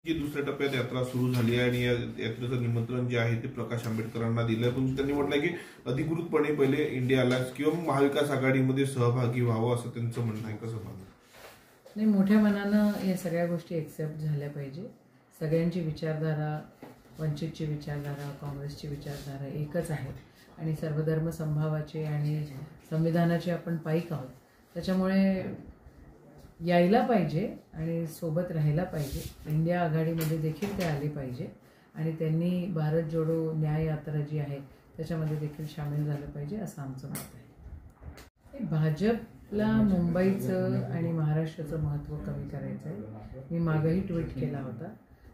जी दुसऱ्या टप्प्यात यात्रा सुरू झाली आहे आणि या यात्रेचं निमंत्रण जे आहे ते प्रकाश आंबेडकरांना दिलंय, पण त्यांनी म्हटलंय की अधिकृतपणे पहिले इंडिया अलायन्स किंवा महाविकास आघाडीमध्ये सहभागी व्हावं असं त्यांचं म्हणणं आहे. कसं पाहता? नाही, मोठ्या मनानं या सगळ्या गोष्टी एक्सेप्ट झाल्या पाहिजे. सगळ्यांची विचारधारा, वंचितची विचारधारा, काँग्रेसची विचारधारा एकच आहे आणि सर्वधर्म समभावाचे आणि संविधानाचे आपण पाईक आहोत. त्याच्यामुळे यायला पाहिजे आणि सोबत राहायला पाहिजे. इंडिया आघाडीमध्ये देखील ते आले पाहिजे आणि त्यांनी भारत जोडो न्याय यात्रा जी आहे त्याच्यामध्ये देखील सामील झालं पाहिजे असं आमचं मत आहे. भाजपला मुंबईचं आणि महाराष्ट्राचं महत्त्व कमी करायचं आहे. मी मागेही ट्विट केला होता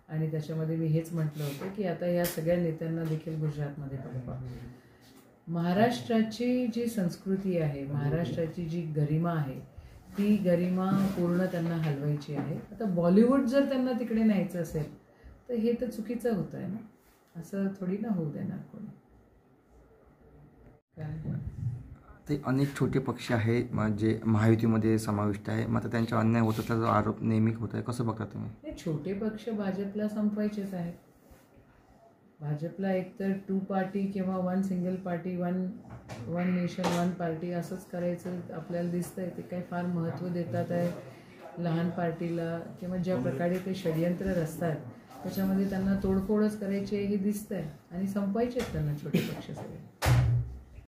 आणि त्याच्यामध्ये मी हेच म्हटलं होतं की आता या सगळ्या नेत्यांना देखील गुजरातमध्ये पाठवा. महाराष्ट्राची जी संस्कृती आहे, महाराष्ट्राची जी गरिमा आहे, ती गरिमा पूर्ण त्यांना हलवायची आहे. आता बॉलिवूड जर त्यांना तिकडे न्यायचं असेल तर हे तर चुकीचं होतं आहे ना. असं थोडी ना होऊ देणार कोणी. ते अनेक छोटे पक्ष आहे जे महायुतीमध्ये समाविष्ट आहे, मात्र त्यांचा अन्याय होत असल्याचा आरोप नेहमी होत आहे. कसं बघता तुम्ही? हे छोटे पक्ष भाजपला संपवायचेच आहेत. भाजपला एकतर 2 पार्टी किंवा 1 single party, one nation 1 party असंच करायचं आपल्याला दिसतंय. ते काही फार महत्त्व देतात आहे लहान पार्टीला किंवा ज्या प्रकारे ते षडयंत्र रचतात त्याच्यामध्ये त्यांना तोडफोडच करायची हे दिसतंय आणि संपवायचे आहेत त्यांना छोटे पक्ष सगळे.